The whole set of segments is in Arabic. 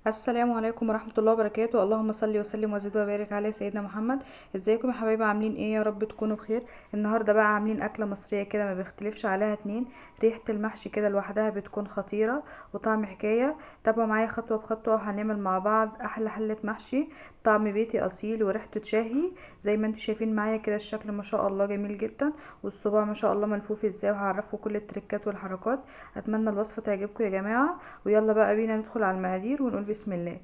السلام عليكم ورحمة الله وبركاته. اللهم صل وسلم وزد وبارك على سيدنا محمد. ازيكم يا حبايبي؟ عاملين ايه؟ يا رب تكونوا بخير. النهارده بقى عاملين اكله مصريه كده ما بيختلفش عليها اتنين. ريحه المحشي كده لوحدها بتكون خطيره وطعم حكايه. تابعوا معايا خطوه بخطوه وهنعمل مع بعض احلى حله محشي. طعم بيتي اصيل وريحته تشهي. زي ما انتم شايفين معايا كده الشكل ما شاء الله جميل جدا، والصباع ما شاء الله ملفوف ازاي، وهعرفكم كل التريكات والحركات. اتمنى الوصفه تعجبكم يا جماعه. ويلا بقى بينا ندخل على المقادير ونقول بسم الله.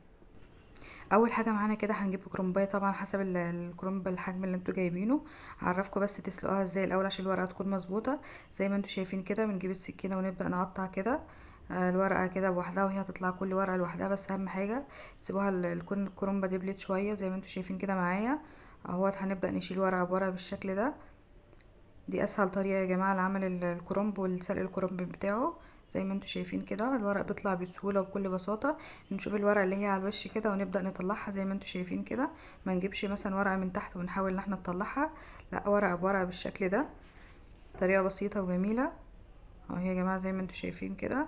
اول حاجه معانا كده هنجيب كرنبايه، طبعا حسب الكرنب الحجم اللي انتوا جايبينه. هعرفكم بس تسلقوها ازاي الاول عشان الورقه تكون مظبوطه. زي ما انتوا شايفين كده بنجيب السكينه ونبدا نقطع كده الورقه كده بوحدها، وهي هتطلع كل ورقه لوحدها. بس اهم حاجه تسيبوها تكون الكرنبه دبلت شويه زي ما انتوا شايفين كده معايا اهوت. هنبدا نشيل ورقه بورقه بالشكل ده. دي اسهل طريقه يا جماعه لعمل الكرنب والسلق الكرنب بتاعه. زي ما انتوا شايفين كده الورق بيطلع بسهوله وبكل بساطه. نشوف الورقه اللي هي على الوش كده ونبدا نطلعها زي ما انتوا شايفين كده. ما نجيبش مثلا ورقه من تحت ونحاول ان احنا نطلعها، لا، ورقه بورقه بالشكل ده. طريقه بسيطه وجميله اهو يا جماعه زي ما انتوا شايفين كده.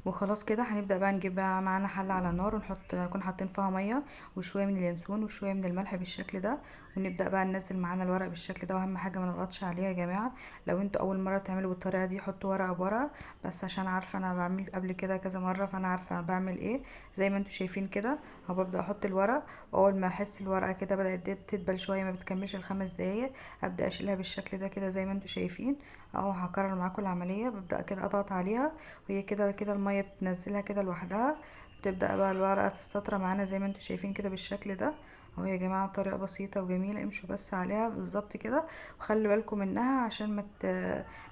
وخلاص كده هنبدأ بقى نجيب بقى معانا حلة على النار ونحط نكون حاطين فيها مية وشوية من اليانسون وشوية من الملح بالشكل ده. ونبدأ بقى ننزل معانا الورق بالشكل ده، واهم حاجة ما نضغطش عليها يا جماعة. لو انتوا اول مرة تعملوا بالطريقة دي حطوا ورقة بورقة، بس عشان عارفة انا بعمل قبل كده كذا مرة فانا عارفة انا بعمل ايه. زي ما انتوا شايفين كده اهو ببدأ احط الورق، واول ما احس الورقة كده بدأت تدبل شوية ما بتكملش ال5 دقايق ابدأ اشيلها بالشكل ده كده زي ما انتوا شايفين اهو. هكرر معاكم العملية، ببدأ كده اضغط عليها وهي كده كده المية بتنزلها كده لوحدها. بتبدأ بقى الورقة تستطرى معانا زي ما انتوا شايفين كده بالشكل ده اهو يا جماعة. طريقة بسيطة وجميلة، امشوا بس عليها بالظبط كده وخلي بالكم منها عشان ما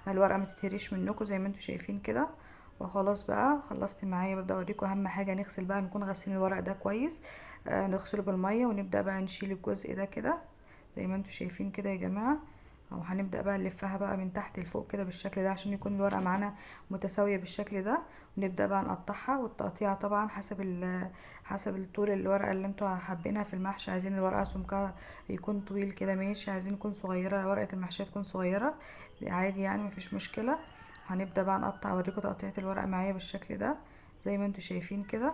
الورقة ما تتهريش منكم زي ما انتوا شايفين كده. وخلاص بقى خلصت معايا. ببدأ اوريكم اهم حاجة نغسل بقى، نكون غاسلين الورق ده كويس. نغسله بالمية ونبدأ بقى نشيل الجزء ده كده زي ما انتوا شايفين كده يا جماعة. او هنبدأ بقى نلفها بقى من تحت لفوق كده بالشكل ده عشان يكون الورقة معانا متساوية بالشكل ده. ونبدأ بقى نقطعها، والتقطيع طبعا حسب الطول الورقة اللي انتوا حابينها في المحشي. عايزين الورقة سمكها يكون طويل كده ماشي، عايزين يكون صغيرة ورقة المحشية تكون صغيرة عادي يعني مفيش مشكلة. هنبدأ بقى نقطع، اوريكم تقطيعة الورقة معايا بالشكل ده زي ما انتوا شايفين كده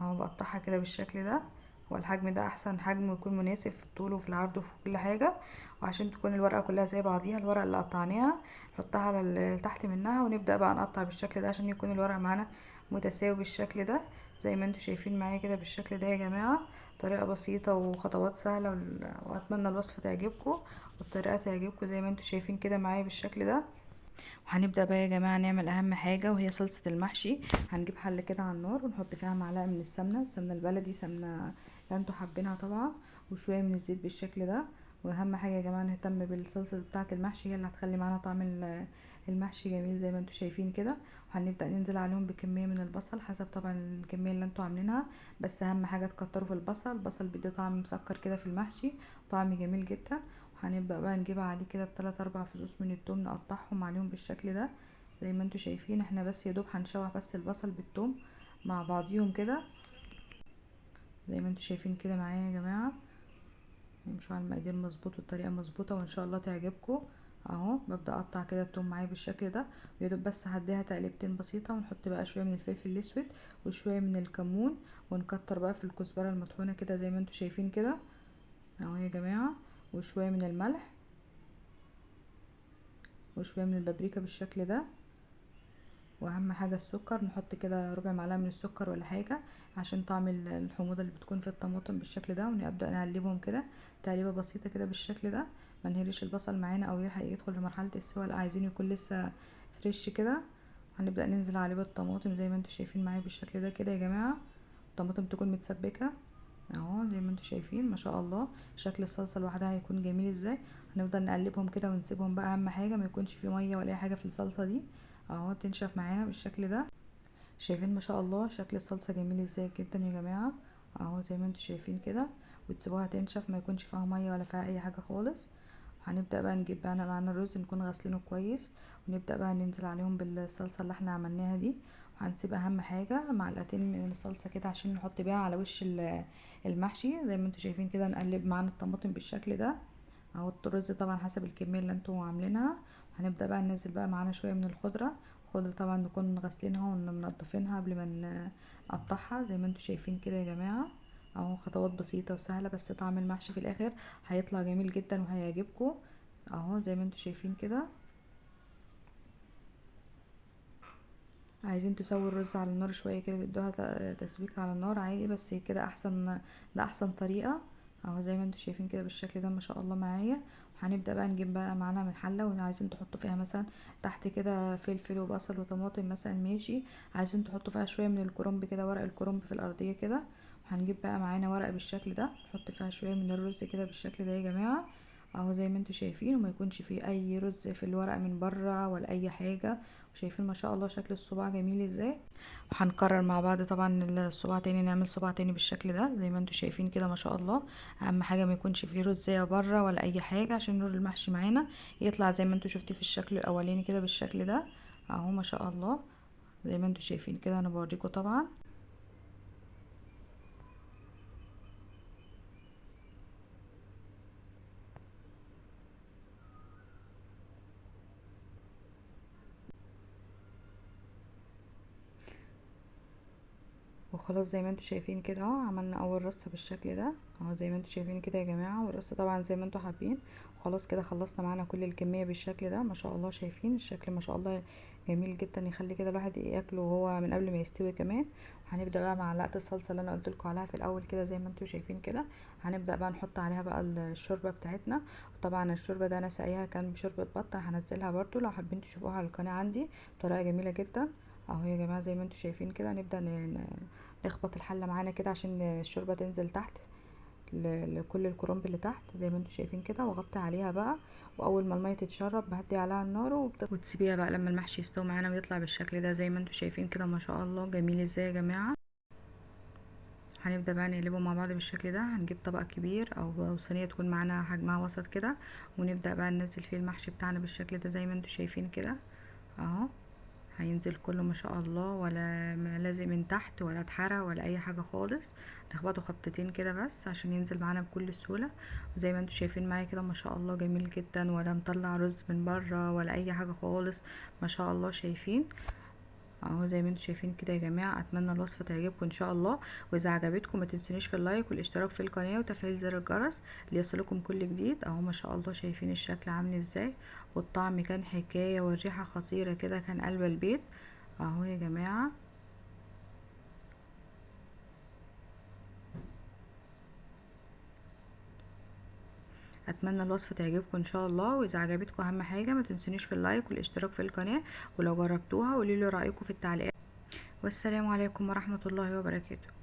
اهو. بقطعها كده بالشكل ده، والحجم ده احسن حجم يكون مناسب في الطول وفي العرض وفي كل حاجة. وعشان تكون الورقة كلها زي بعضيها الورقة اللي قطعناها نحطها على تحت منها، ونبدأ بقى نقطع بالشكل ده عشان يكون الورق معانا متساوي بالشكل ده زي ما انتوا شايفين معايا كده بالشكل ده يا جماعة. طريقة بسيطة وخطوات سهلة واتمنى الوصفة تعجبكم والطريقة تعجبكم زي ما انتوا شايفين كده معايا بالشكل ده. وهنبدأ بقى يا جماعة نعمل أهم حاجة وهي صلصة المحشي. هنجيب حلة كده على النار ونحط فيها معلقة من السمنة البلدي، سمنة اللي انتوا حابينها طبعا، وشوية من الزيت بالشكل ده. واهم حاجة يا جماعة نهتم بالصلصة بتاعة المحشي، هي اللي هتخلي معانا طعم المحشي جميل زي ما انتوا شايفين كده. وهنبدأ ننزل عليهم بكمية من البصل حسب طبعا الكمية اللي انتوا عاملينها. بس اهم حاجة تكتروا في البصل، البصل بيدي طعم مسكر كده في المحشي، طعم جميل جدا. هنبدأ بقى نجيب عليه كده 3 4 فصوص من التوم نقطعهم عليهم بالشكل ده زي ما انتوا شايفين. احنا بس يا دوب هنشوح بس البصل بالثوم مع بعضيهم كده زي ما انتوا شايفين كده معايا يا جماعه. نمشوا على المقادير مظبوط والطريقه مظبوطه وان شاء الله تعجبكم اهو. ببدا اقطع كده الثوم معايا بالشكل ده، ويا دوب بس هديها تقليبتين بسيطه، ونحط بقى شويه من الفلفل الاسود وشويه من الكمون، ونكتر بقى في الكزبره المطحونه كده زي ما انتوا شايفين كده اهو يا جماعه. وشويه من الملح وشويه من البابريكا بالشكل ده. واهم حاجه السكر، نحط كده ربع معلقه من السكر ولا حاجه عشان طعم الحموضه اللي بتكون في الطماطم بالشكل ده. ونبدا نقلبهم كده تقليبه بسيطه كده بالشكل ده. ما نهريش البصل معانا او يلحق يدخل في مرحله السوا، لا عايزين يكون لسه فريش كده. هنبدا ننزل عليه بالطماطم زي ما انتوا شايفين معايا بالشكل ده كده يا جماعه. الطماطم تكون متسبكه اهو زي ما انتوا شايفين ما شاء الله. شكل الصلصه لوحدها هيكون جميل ازاي. هنفضل نقلبهم كده ونسيبهم بقى، اهم حاجه ما يكونش في ميه ولا اي حاجه في الصلصه دي اهو، تنشف معانا بالشكل ده. شايفين ما شاء الله شكل الصلصه جميل ازاي جدا يا جماعه اهو زي ما انتوا شايفين كده. وتسيبوها تنشف ما يكونش فيها ميه ولا فيها اي حاجه خالص. هنبدا بقى نجيب بقى معانا الرز نكون غاسلينه كويس، ونبدا بقى ننزل عليهم بالصلصه اللي احنا عملناها دي. وهنسيب اهم حاجه معلقتين من الصلصه كده عشان نحط بيها على وش المحشي زي ما انتوا شايفين كده. نقلب معانا الطماطم بالشكل ده اهو الرز طبعا حسب الكميه اللي انتوا عاملينها. هنبدا بقى ننزل بقى معانا شويه من الخضره. الخضره طبعا نكون غاسلينها ومنضفينها قبل ما نقطعها زي ما انتوا شايفين كده يا جماعه. اهو خطوات بسيطه وسهله، بس طعم المحشي في الاخر هيطلع جميل جدا وهيعجبكم. اهو زي ما انتوا شايفين كده. عايزين تسووا الرز على النار شويه كده، تدوها تسبيكه على النار عادي، بس كده احسن، ده احسن طريقه. اهو زي ما انتوا شايفين كده بالشكل ده ما شاء الله معايا. هنبدا بقى نجيب بقى معانا من حله، وعايزين تحطوا فيها مثلا تحت كده فلفل وبصل وطماطم مثلا ماشي. عايزين تحطوا فيها شويه من الكرنب كده، ورق الكرنب في الارضيه كده. هنجيب بقى معانا ورقه بالشكل ده، نحط فيها شويه من الرز كده بالشكل ده يا جماعه. اهو زي ما انتوا شايفين، وما يكونش فيه اي رز في الورق من بره ولا اي حاجه. شايفين ما شاء الله شكل الصباع جميل ازاي. هنكرر مع بعض طبعا الصباع تاني، نعمل صباع تاني بالشكل ده زي ما انتوا شايفين كده ما شاء الله. اهم حاجه ما يكونش فيه رزيه بره ولا اي حاجه، عشان نور المحشي معانا يطلع زي ما انتوا شفتي في الشكل الاولاني كده بالشكل ده. اهو ما شاء الله زي ما انتوا شايفين كده، انا بوريكم طبعا. وخلاص زي ما انتوا شايفين كده اهو، عملنا اول رصه بالشكل ده. اهو زي ما انتوا شايفين كده يا جماعه، والرصه طبعا زي ما انتوا حابين. خلاص كده خلصنا معانا كل الكميه بالشكل ده ما شاء الله. شايفين الشكل ما شاء الله جميل جدا، يخلي كده الواحد ياكله وهو من قبل ما يستوي كمان. هنبدا بقى معلقه الصلصه اللي انا قلت لكم عليها في الاول كده زي ما انتوا شايفين كده. هنبدا بقى نحط عليها بقى الشوربه بتاعتنا. طبعا الشوربه ده انا ساقيها كان بشوربه بط، هنزلها برضو لو حابين تشوفوها على القناه عندي بطريقه جميله جدا. اهو يا جماعه زي ما انتوا شايفين كده، نبدا نخبط الحله معانا كده عشان الشوربه تنزل تحت لكل الكرنب اللي تحت زي ما انتوا شايفين كده، واغطي عليها بقى. واول ما الميه تتشرب بهدي عليها النار وتسيبيها بقى لما المحشي يستوي معانا ويطلع بالشكل ده زي ما انتوا شايفين كده ما شاء الله جميل ازاي يا جماعه. هنبدا بقى نقلبه مع بعض بالشكل ده. هنجيب طبق كبير او صينيه تكون معانا حجمها وسط كده، ونبدا بقى ننزل فيه المحشي بتاعنا بالشكل ده زي ما انتوا شايفين كده. اهو هينزل كله ما شاء الله، ولا لازق من تحت ولا اتحرق ولا اي حاجه خالص. نخبطه خبطتين كده بس عشان ينزل معانا بكل سهوله. وزي ما انتوا شايفين معايا كده ما شاء الله جميل جدا، ولا مطلع رز من بره ولا اي حاجه خالص. ما شاء الله شايفين. اهو زي ما انتوا شايفين كده يا جماعه. اتمنى الوصفه تعجبكم ان شاء الله، واذا عجبتكم ما تنسونيش في اللايك والاشتراك في القناه وتفعيل زر الجرس ليصلكم كل جديد. اهو ما شاء الله شايفين الشكل عامل ازاي، والطعم كان حكايه، والريحه خطيره كده كان قلب البيت. اهو يا جماعه. اتمنى الوصفه تعجبكم ان شاء الله، واذا عجبتكم اهم حاجه ما تنسونيش في اللايك والاشتراك في القناه، ولو جربتوها قولوا لي رايكم في التعليقات. والسلام عليكم ورحمه الله وبركاته.